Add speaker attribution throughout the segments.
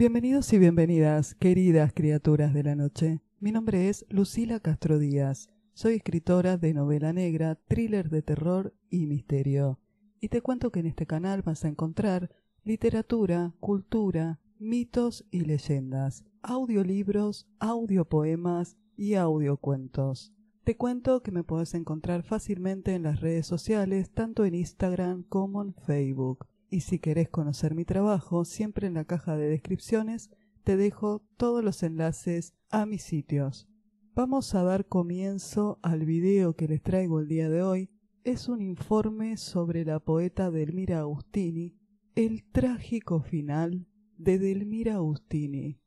Speaker 1: Bienvenidos y bienvenidas, queridas criaturas de la noche. Mi nombre es Lucila Castro Díaz. Soy escritora de novela negra, thriller de terror y misterio. Y te cuento que en este canal vas a encontrar literatura, cultura, mitos y leyendas, audiolibros, audiopoemas y audiocuentos. Te cuento que me puedes encontrar fácilmente en las redes sociales, tanto en Instagram como en Facebook. Y si querés conocer mi trabajo, siempre en la caja de descripciones te dejo todos los enlaces a mis sitios. Vamos a dar comienzo al video que les traigo el día de hoy. Es un informe sobre la poeta Delmira Agustini, el trágico final de Delmira Agustini.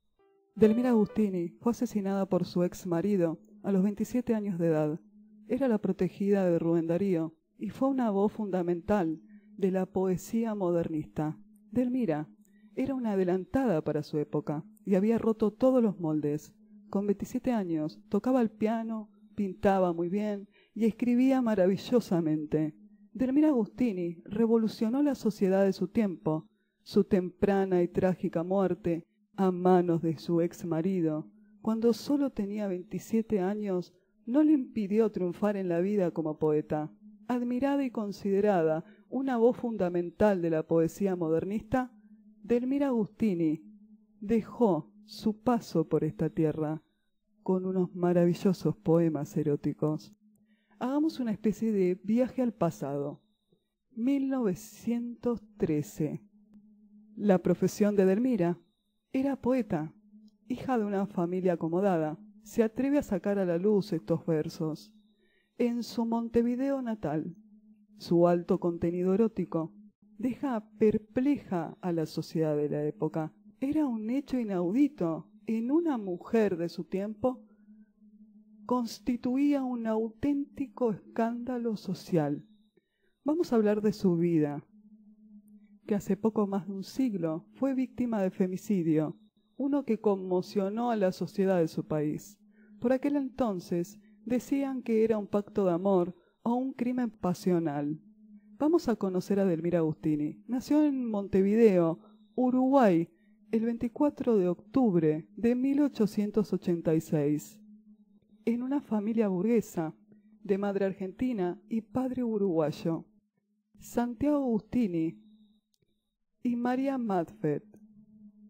Speaker 1: Delmira Agustini fue asesinada por su ex marido a los 27 años de edad. Era la protegida de Rubén Darío y fue una voz fundamental de la poesía modernista. Delmira era una adelantada para su época y había roto todos los moldes. Con 27 años tocaba el piano, pintaba muy bien y escribía maravillosamente. Delmira Agustini revolucionó la sociedad de su tiempo. Su temprana y trágica muerte a manos de su ex marido, cuando solo tenía 27 años, no le impidió triunfar en la vida como poeta. Admirada y considerada una voz fundamental de la poesía modernista, Delmira Agustini dejó su paso por esta tierra con unos maravillosos poemas eróticos. Hagamos una especie de viaje al pasado. 1913. La profesión de Delmira era poeta, hija de una familia acomodada. Se atreve a sacar a la luz estos versos. En su Montevideo natal, su alto contenido erótico deja perpleja a la sociedad de la época. Era un hecho inaudito. En una mujer de su tiempo constituía un auténtico escándalo social. Vamos a hablar de su vida, que hace poco más de un siglo fue víctima de femicidio, uno que conmocionó a la sociedad de su país. Por aquel entonces decían que era un pacto de amor o un crimen pasional. Vamos a conocer a Delmira Agustini. Nació en Montevideo, Uruguay, el 24 de octubre de 1886, en una familia burguesa, de madre argentina y padre uruguayo. Santiago Agustini y María Madfet.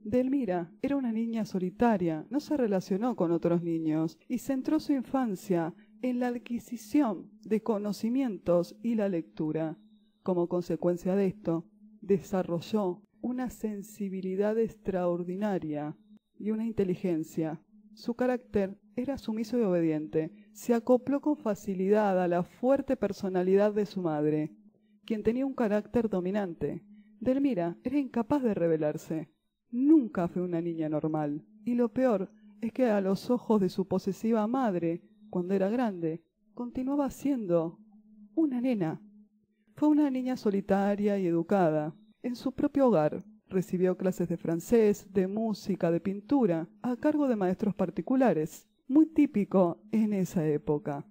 Speaker 1: Delmira era una niña solitaria, no se relacionó con otros niños y centró su infancia en la adquisición de conocimientos y la lectura. Como consecuencia de esto, desarrolló una sensibilidad extraordinaria y una inteligencia. Su carácter era sumiso y obediente. Se acopló con facilidad a la fuerte personalidad de su madre, quien tenía un carácter dominante. Delmira era incapaz de rebelarse. Nunca fue una niña normal, y lo peor es que a los ojos de su posesiva madre, cuando era grande, continuaba siendo una nena. Fue una niña solitaria y educada. En su propio hogar recibió clases de francés, de música, de pintura, a cargo de maestros particulares, muy típico en esa época.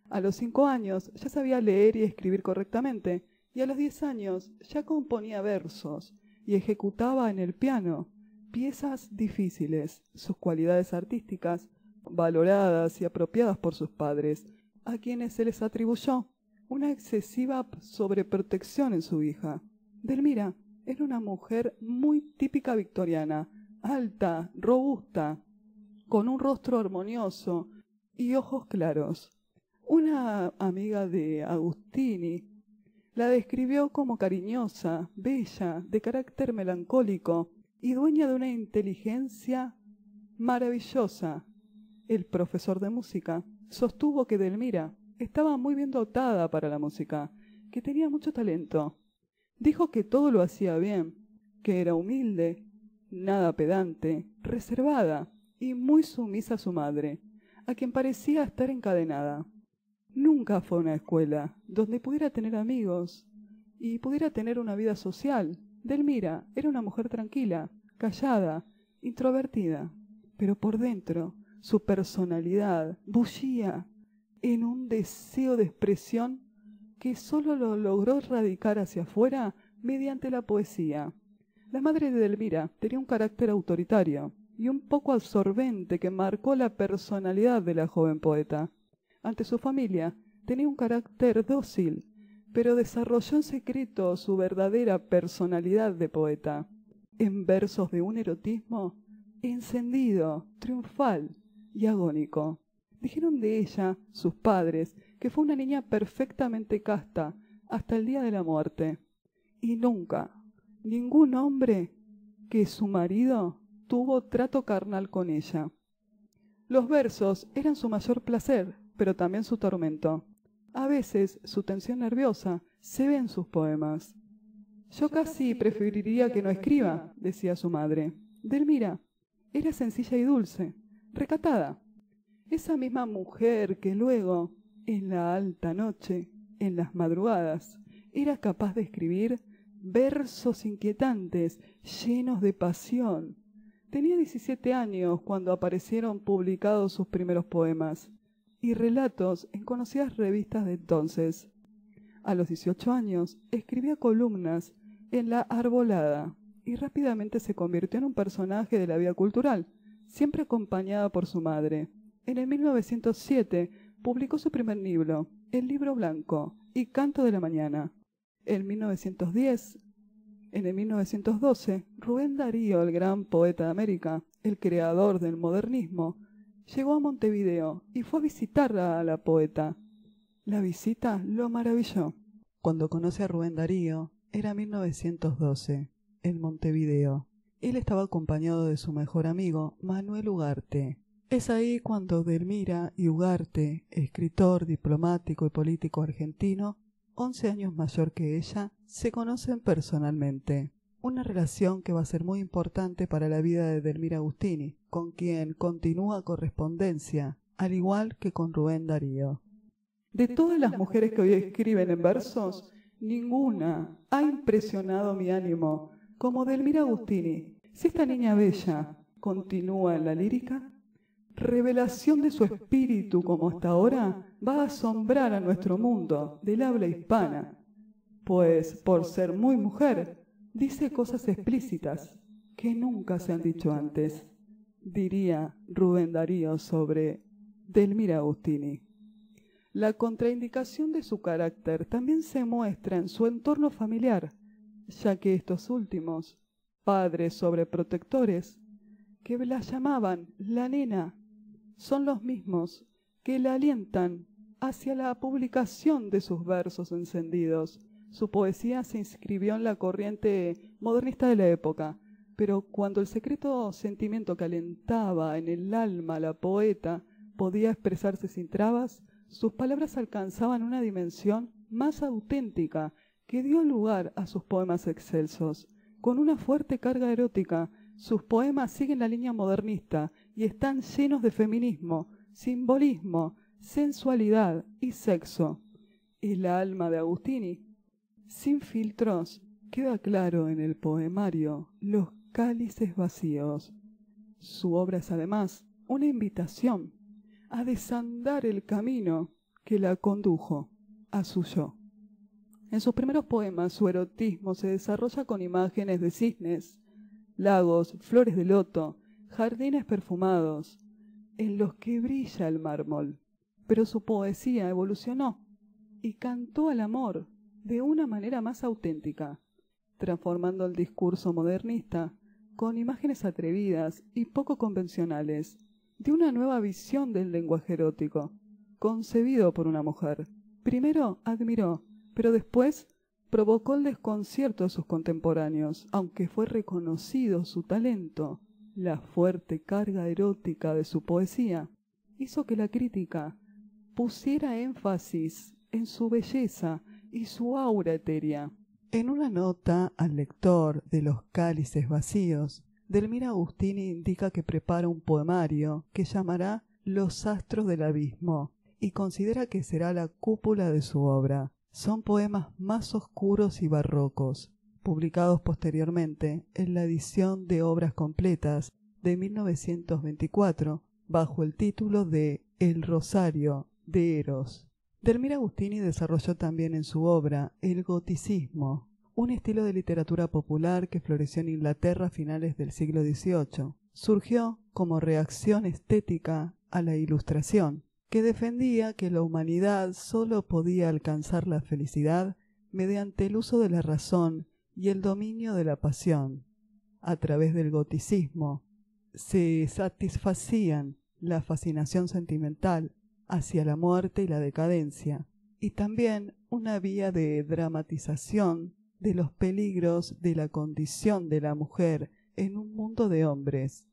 Speaker 1: A los 5 años ya sabía leer y escribir correctamente, y a los 10 años ya componía versos y ejecutaba en el piano piezas difíciles. Sus cualidades artísticas, valoradas y apropiadas por sus padres, a quienes se les atribuyó una excesiva sobreprotección en su hija. Delmira era una mujer muy típica victoriana, alta, robusta, con un rostro armonioso y ojos claros. Una amiga de Agustini la describió como cariñosa, bella, de carácter melancólico y dueña de una inteligencia maravillosa. El profesor de música sostuvo que Delmira estaba muy bien dotada para la música, que tenía mucho talento. Dijo que todo lo hacía bien, que era humilde, nada pedante, reservada y muy sumisa a su madre, a quien parecía estar encadenada. Nunca fue a una escuela donde pudiera tener amigos y pudiera tener una vida social. Delmira era una mujer tranquila, callada, introvertida, pero por dentro su personalidad bullía en un deseo de expresión que sólo lo logró radicar hacia afuera mediante la poesía. La madre de Delmira tenía un carácter autoritario y un poco absorbente que marcó la personalidad de la joven poeta. Ante su familia tenía un carácter dócil, pero desarrolló en secreto su verdadera personalidad de poeta, en versos de un erotismo encendido, triunfal y agónico. Dijeron de ella, sus padres, que fue una niña perfectamente casta hasta el día de la muerte, y nunca, ningún hombre que su marido tuvo trato carnal con ella. Los versos eran su mayor placer, pero también su tormento. A veces su tensión nerviosa se ve en sus poemas. Yo casi preferiría que no escriba, decía su madre. Delmira era sencilla y dulce, recatada. Esa misma mujer que luego, en la alta noche, en las madrugadas, era capaz de escribir versos inquietantes, llenos de pasión. Tenía 17 años cuando aparecieron publicados sus primeros poemas y relatos en conocidas revistas de entonces. A los 18 años escribía columnas en La Arbolada y rápidamente se convirtió en un personaje de la vida cultural, siempre acompañada por su madre. En el 1907 publicó su primer libro, El Libro Blanco y Canto de la Mañana. En el 1912, Rubén Darío, el gran poeta de América, el creador del modernismo, llegó a Montevideo y fue a visitar a la poeta. La visita lo maravilló. Cuando conoce a Rubén Darío, era 1912, en Montevideo. Él estaba acompañado de su mejor amigo, Manuel Ugarte. Es ahí cuando Delmira y Ugarte, escritor, diplomático y político argentino, 11 años mayor que ella, se conocen personalmente. Una relación que va a ser muy importante para la vida de Delmira Agustini, con quien continúa correspondencia, al igual que con Rubén Darío. De todas las mujeres que hoy escriben en versos, ninguna ha impresionado mi ánimo como Delmira Agustini. Si esta niña bella continúa en la lírica, revelación de su espíritu como hasta ahora va a asombrar a nuestro mundo del habla hispana, pues por ser muy mujer dice cosas explícitas que nunca se han dicho antes, diría Rubén Darío sobre Delmira Agustini. La contraindicación de su carácter también se muestra en su entorno familiar, ya que estos últimos, padres sobreprotectores, que la llamaban la nena, son los mismos que la alientan hacia la publicación de sus versos encendidos. Su poesía se inscribió en la corriente modernista de la época, pero cuando el secreto sentimiento que alentaba en el alma a la poeta podía expresarse sin trabas, sus palabras alcanzaban una dimensión más auténtica que dio lugar a sus poemas excelsos. Con una fuerte carga erótica, sus poemas siguen la línea modernista y están llenos de feminismo, simbolismo, sensualidad y sexo. El alma de Agustini, sin filtros, queda claro en el poemario Los cálices vacíos. Su obra es además una invitación a desandar el camino que la condujo a su yo. En sus primeros poemas su erotismo se desarrolla con imágenes de cisnes, lagos, flores de loto, jardines perfumados, en los que brilla el mármol. Pero su poesía evolucionó y cantó al amor de una manera más auténtica, transformando el discurso modernista con imágenes atrevidas y poco convencionales, de una nueva visión del lenguaje erótico, concebido por una mujer. Primero admiró, pero después provocó el desconcierto de sus contemporáneos, aunque fue reconocido su talento. La fuerte carga erótica de su poesía hizo que la crítica pusiera énfasis en su belleza y su aura etérea. En una nota al lector de Los cálices vacíos, Delmira Agustini indica que prepara un poemario que llamará Los astros del abismo y considera que será la cúpula de su obra. Son poemas más oscuros y barrocos, publicados posteriormente en la edición de Obras Completas de 1924, bajo el título de El Rosario de Eros. Delmira Agustini desarrolló también en su obra el goticismo, un estilo de literatura popular que floreció en Inglaterra a finales del siglo XVIII. Surgió como reacción estética a la Ilustración, que defendía que la humanidad sólo podía alcanzar la felicidad mediante el uso de la razón y el dominio de la pasión. A través del goticismo se satisfacían la fascinación sentimental hacia la muerte y la decadencia, y también una vía de dramatización de los peligros de la condición de la mujer en un mundo de hombres.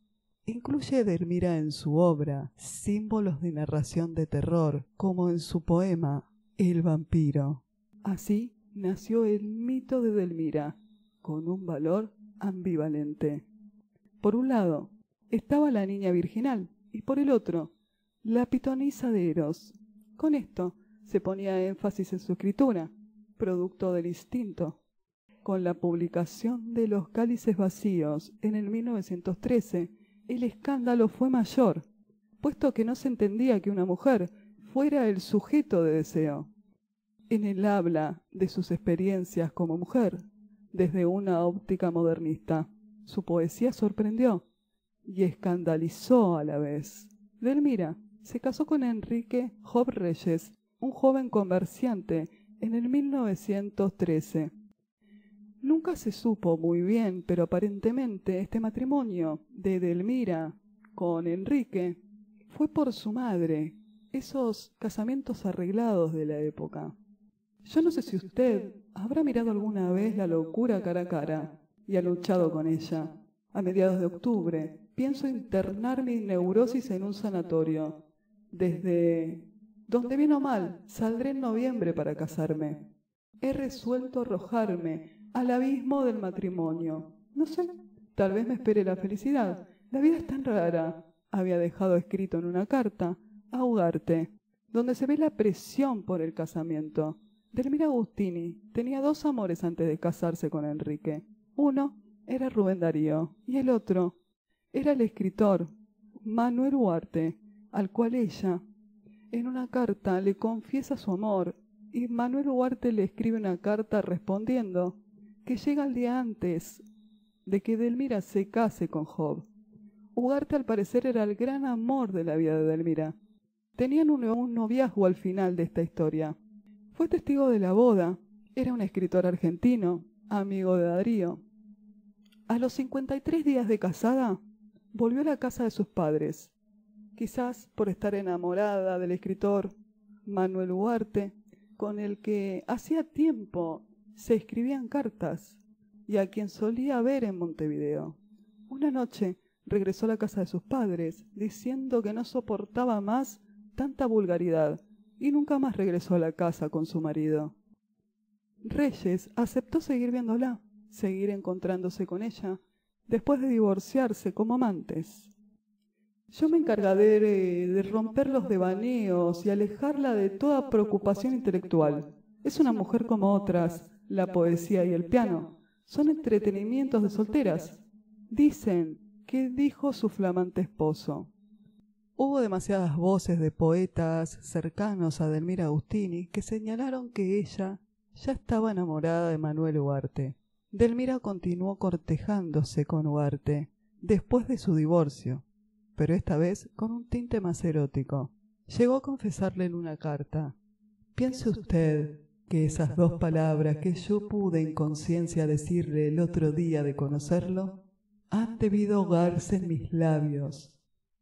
Speaker 1: Incluye Edelmira en su obra símbolos de narración de terror, como en su poema El vampiro. Así nació el mito de Edelmira, con un valor ambivalente. Por un lado, estaba la niña virginal, y por el otro, la pitonisa de Eros. Con esto se ponía énfasis en su escritura, producto del instinto. Con la publicación de Los cálices vacíos en el 1913, el escándalo fue mayor, puesto que no se entendía que una mujer fuera el sujeto de deseo. En él habla de sus experiencias como mujer, desde una óptica modernista. Su poesía sorprendió y escandalizó a la vez. Edelmira se casó con Enrique Job Reyes, un joven comerciante, en el 1913. Nunca se supo muy bien, pero aparentemente este matrimonio de Edelmira con Enrique fue por su madre, esos casamientos arreglados de la época. Yo no sé si usted habrá mirado alguna vez La locura cara a cara y ha luchado con ella. A mediados de octubre pienso internar mi neurosis en un sanatorio. Desde donde bien o mal saldré en noviembre para casarme. He resuelto arrojarme al abismo del matrimonio. No sé, tal vez me espere la felicidad. La vida es tan rara, había dejado escrito en una carta a Ugarte, donde se ve la presión por el casamiento. Edelmira Agustini tenía dos amores antes de casarse con Enrique. Uno era Rubén Darío y el otro era el escritor Manuel Ugarte, al cual ella, en una carta, le confiesa su amor, y Manuel Ugarte le escribe una carta respondiendo que llega el día antes de que Edelmira se case con Job. Ugarte al parecer era el gran amor de la vida de Edelmira. Tenían un noviazgo al final de esta historia. Fue testigo de la boda. Era un escritor argentino, amigo de Darío. A los 53 días de casada, volvió a la casa de sus padres, quizás por estar enamorada del escritor Manuel Ugarte, con el que hacía tiempo se escribían cartas y a quien solía ver en Montevideo. Una noche regresó a la casa de sus padres, diciendo que no soportaba más tanta vulgaridad, y nunca más regresó a la casa con su marido. Reyes aceptó seguir viéndola, seguir encontrándose con ella, después de divorciarse como amantes. Yo me encargaré de romper los devaneos y alejarla de toda preocupación intelectual. Es una mujer como otras, la poesía y el piano. Son entretenimientos de solteras. Dicen que dijo su flamante esposo. Hubo demasiadas voces de poetas cercanos a Edelmira Agustini que señalaron que ella ya estaba enamorada de Manuel Ugarte. Edelmira continuó cortejándose con Ugarte después de su divorcio, pero esta vez con un tinte más erótico. Llegó a confesarle en una carta: «Piense usted que esas dos palabras que yo pude en conciencia decirle el otro día de conocerlo han debido ahogarse en mis labios,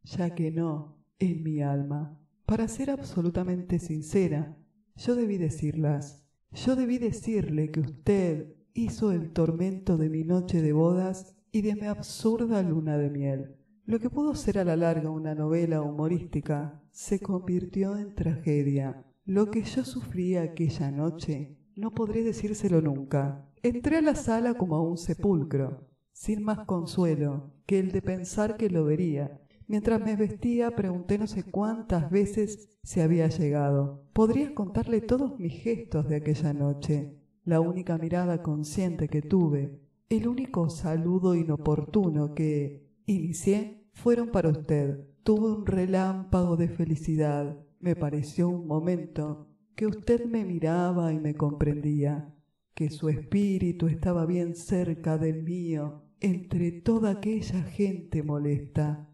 Speaker 1: ya que no en mi alma. Para ser absolutamente sincera, yo debí decirlas. Yo debí decirle que usted hizo el tormento de mi noche de bodas y de mi absurda luna de miel. Lo que pudo ser a la larga una novela humorística se convirtió en tragedia. Lo que yo sufrí aquella noche no podré decírselo nunca. Entré a la sala como a un sepulcro, sin más consuelo que el de pensar que lo vería. Mientras me vestía pregunté no sé cuántas veces si había llegado. Podría contarle todos mis gestos de aquella noche, la única mirada consciente que tuve, el único saludo inoportuno que inicié fueron para usted. Tuve un relámpago de felicidad. Me pareció un momento que usted me miraba y me comprendía, que su espíritu estaba bien cerca del mío, entre toda aquella gente molesta.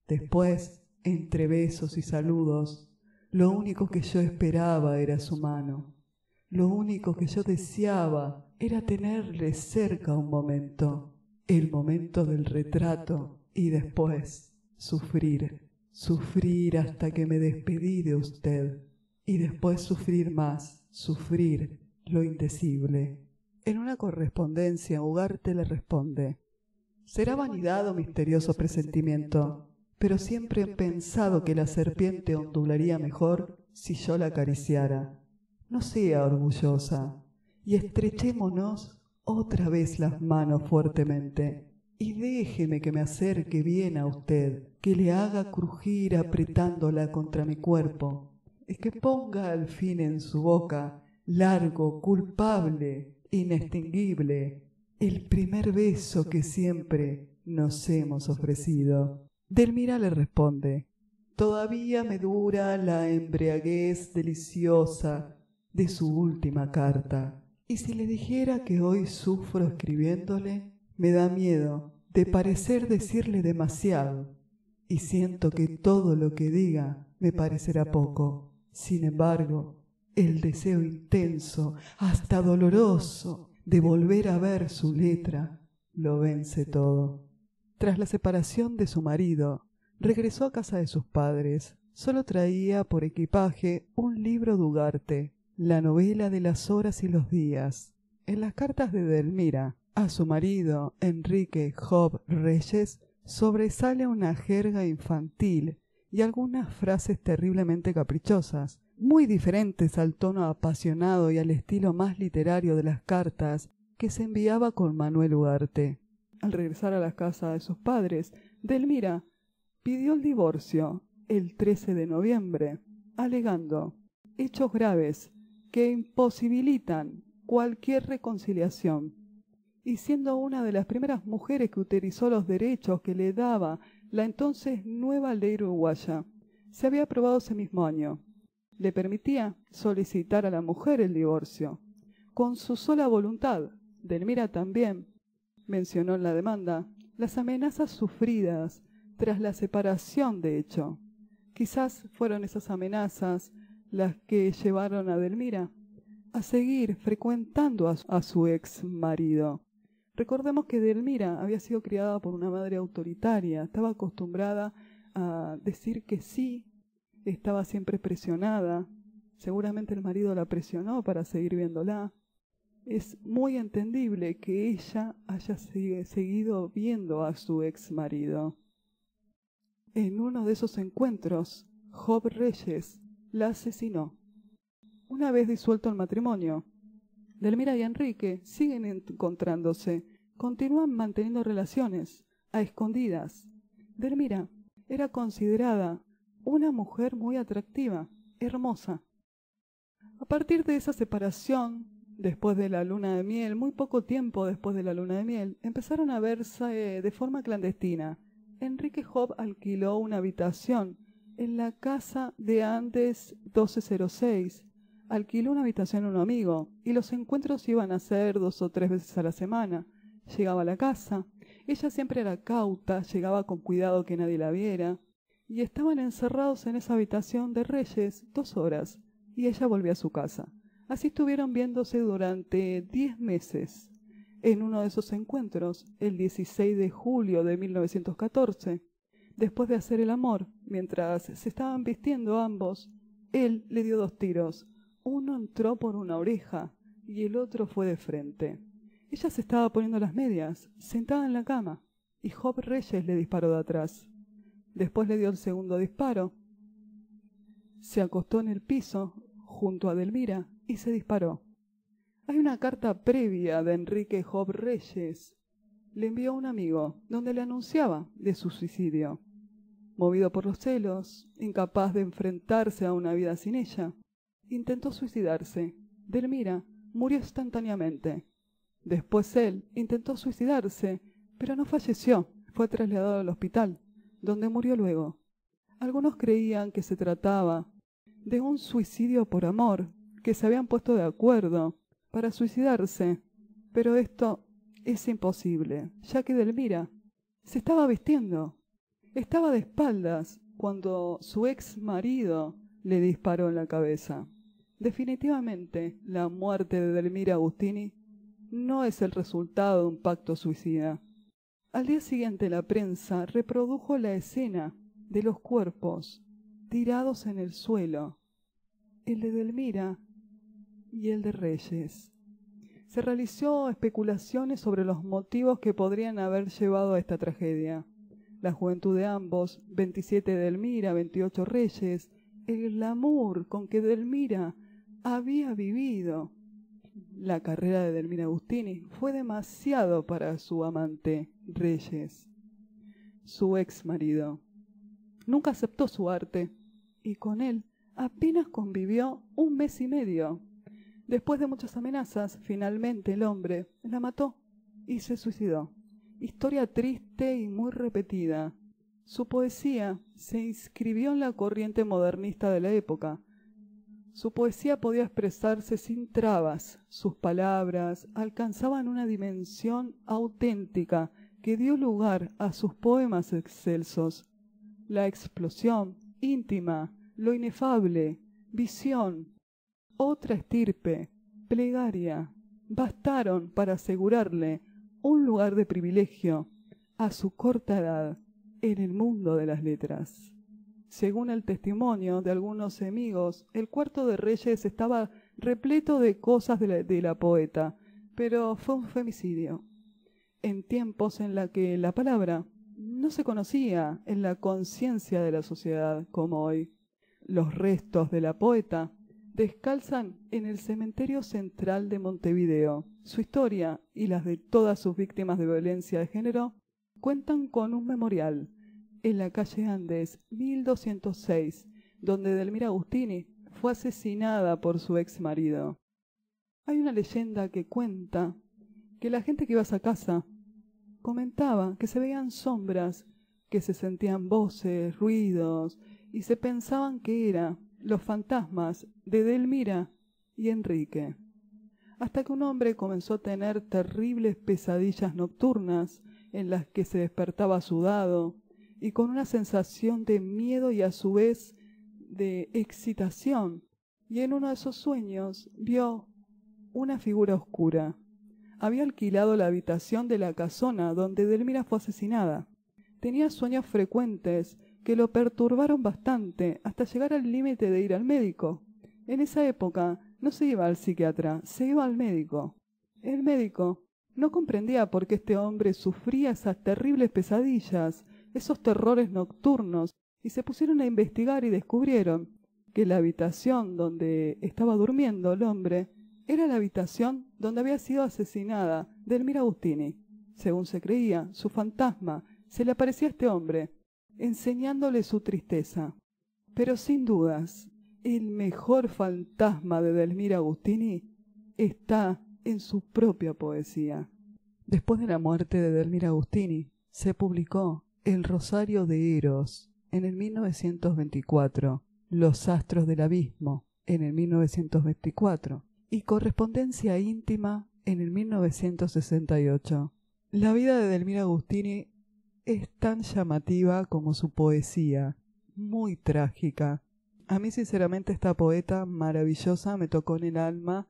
Speaker 1: Después, entre besos y saludos, lo único que yo esperaba era su mano. Lo único que yo deseaba era tenerle cerca un momento, el momento del retrato, y después sufrir hasta que me despedí de usted, y después sufrir más, sufrir lo indecible. En una correspondencia, Ugarte le responde: será vanidad o misterioso presentimiento, pero siempre he pensado que la serpiente ondularía mejor si yo la acariciara. No sea orgullosa, y estrechémonos otra vez las manos fuertemente, y déjeme que me acerque bien a usted, que le haga crujir apretándola contra mi cuerpo, y que ponga al fin en su boca, largo, culpable, inextinguible, el primer beso que siempre nos hemos ofrecido. Delmira le responde: todavía me dura la embriaguez deliciosa de su última carta, y si le dijera que hoy sufro escribiéndole, me da miedo de parecer decirle demasiado, y siento que todo lo que diga me parecerá poco. Sin embargo, el deseo intenso, hasta doloroso, de volver a ver su letra, lo vence todo. Tras la separación de su marido, regresó a casa de sus padres. Solo traía por equipaje un libro de Ugarte, la novela de las horas y los días. En las cartas de Delmira a su marido, Enrique Job Reyes, sobresale una jerga infantil y algunas frases terriblemente caprichosas, muy diferentes al tono apasionado y al estilo más literario de las cartas que se enviaba con Manuel Ugarte. Al regresar a la casa de sus padres, Delmira pidió el divorcio el 13 de noviembre, alegando hechos graves que imposibilitan cualquier reconciliación, y siendo una de las primeras mujeres que utilizó los derechos que le daba la entonces nueva ley uruguaya. Se había aprobado ese mismo año. Le permitía solicitar a la mujer el divorcio, con su sola voluntad. Delmira también mencionó en la demanda las amenazas sufridas tras la separación de hecho. Quizás fueron esas amenazas las que llevaron a Delmira a seguir frecuentando a su ex marido. Recordemos que Delmira había sido criada por una madre autoritaria, estaba acostumbrada a decir que sí, estaba siempre presionada, seguramente el marido la presionó para seguir viéndola. Es muy entendible que ella haya seguido viendo a su ex marido. En uno de esos encuentros, Job Reyes la asesinó. Una vez disuelto el matrimonio, Delmira y Enrique siguen encontrándose, continúan manteniendo relaciones a escondidas. Delmira era considerada una mujer muy atractiva, hermosa. A partir de esa separación, después de la luna de miel, muy poco tiempo después de la luna de miel, empezaron a verse de forma clandestina. Enrique Job alquiló una habitación en la casa de Andes 1206. Alquiló una habitación a un amigo y los encuentros iban a ser 2 o 3 veces a la semana. Llegaba a la casa, ella siempre era cauta, llegaba con cuidado que nadie la viera, y estaban encerrados en esa habitación de Reyes 2 horas, y ella volvía a su casa. Así estuvieron viéndose durante 10 meses. En uno de esos encuentros, el 16 de julio de 1914, después de hacer el amor, mientras se estaban vistiendo ambos, él le dio 2 tiros. Uno entró por una oreja y el otro fue de frente. Ella se estaba poniendo las medias, sentada en la cama, y Job Reyes le disparó de atrás. Después le dio el segundo disparo. Se acostó en el piso, junto a Delmira, y se disparó. Hay una carta previa de Enrique Job Reyes. Le envió a un amigo, donde le anunciaba de su suicidio. Movido por los celos, incapaz de enfrentarse a una vida sin ella, intentó suicidarse. Delmira murió instantáneamente. Después él intentó suicidarse, pero no falleció. Fue trasladado al hospital, donde murió luego. Algunos creían que se trataba de un suicidio por amor, que se habían puesto de acuerdo. para suicidarse, pero esto es imposible, ya que Delmira se estaba vistiendo. Estaba de espaldas cuando su ex marido le disparó en la cabeza. Definitivamente, la muerte de Delmira Agustini no es el resultado de un pacto suicida. Al día siguiente la prensa reprodujo la escena de los cuerpos tirados en el suelo, el de Delmira y el de Reyes. Se realizó especulaciones sobre los motivos que podrían haber llevado a esta tragedia. La juventud de ambos, 27 Delmira, 28 Reyes, el glamour con que Delmira había vivido. La carrera de Delmira Agustini fue demasiado para su amante, Reyes, su ex marido. Nunca aceptó su arte y con él apenas convivió 1 mes y medio. Después de muchas amenazas, finalmente el hombre la mató y se suicidó. Historia triste y muy repetida. Su poesía se inscribió en la corriente modernista de la época. Su poesía podía expresarse sin trabas. Sus palabras alcanzaban una dimensión auténtica que dio lugar a sus poemas excelsos. La explosión íntima, lo inefable, visión, otra estirpe, plegaria, bastaron para asegurarle un lugar de privilegio a su corta edad en el mundo de las letras. Según el testimonio de algunos amigos, el cuarto de Reyes estaba repleto de cosas de la poeta, pero fue un femicidio. En tiempos en los que la palabra no se conocía en la conciencia de la sociedad como hoy. Los restos de la poeta descansan en el cementerio central de Montevideo. Su historia y las de todas sus víctimas de violencia de género cuentan con un memorial en la calle Andes 1206, donde Delmira Agustini fue asesinada por su ex marido. Hay una leyenda que cuenta que la gente que iba a esa casa comentaba que se veían sombras, que se sentían voces, ruidos, y se pensaban que eran los fantasmas de Delmira y Enrique. Hasta que un hombre comenzó a tener terribles pesadillas nocturnas en las que se despertaba sudado y con una sensación de miedo y a su vez de excitación, y en uno de esos sueños vio una figura oscura. Había alquilado la habitación de la casona donde Delmira fue asesinada. Tenía sueños frecuentes que lo perturbaron bastante hasta llegar al límite de ir al médico. En esa época no se iba al psiquiatra, se iba al médico. El médico no comprendía por qué este hombre sufría esas terribles pesadillas, esos terrores nocturnos, y se pusieron a investigar y descubrieron que la habitación donde estaba durmiendo el hombre era la habitación donde había sido asesinada Delmira Agustini. Según se creía, su fantasma se le aparecía a este hombre, enseñándole su tristeza. Pero sin dudas, el mejor fantasma de Delmira Agustini está en su propia poesía. Después de la muerte de Delmira Agustini, se publicó El Rosario de Eros en el 1924, Los Astros del Abismo en el 1924 y Correspondencia íntima en el 1968. La vida de Delmira Agustini es tan llamativa como su poesía, muy trágica. A mí sinceramente esta poeta maravillosa me tocó en el alma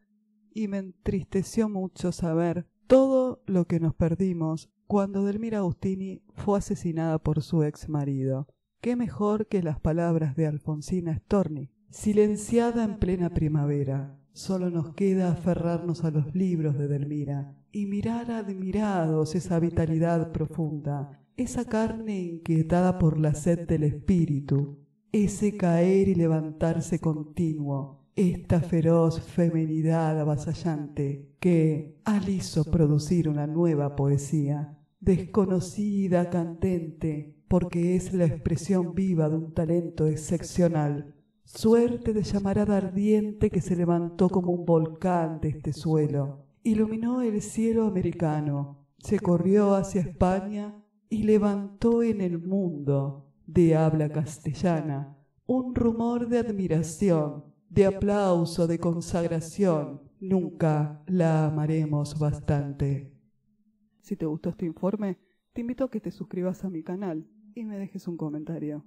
Speaker 1: y me entristeció mucho saber todo lo que nos perdimos cuando Delmira Agustini fue asesinada por su ex marido. Qué mejor que las palabras de Alfonsina Storni. Silenciada en plena primavera, solo nos queda aferrarnos a los libros de Delmira y mirar admirados esa vitalidad profunda, esa carne inquietada por la sed del espíritu, ese caer y levantarse continuo, esta feroz feminidad avasallante que hizo producir una nueva poesía, desconocida, candente, porque es la expresión viva de un talento excepcional, suerte de llamarada ardiente que se levantó como un volcán de este suelo, iluminó el cielo americano, se corrió hacia España y levantó en el mundo de habla castellana un rumor de admiración, de aplauso, de consagración,
Speaker 2: nunca la amaremos bastante.
Speaker 1: Si te gustó este informe, te invito a que te suscribas a mi canal y me dejes un comentario.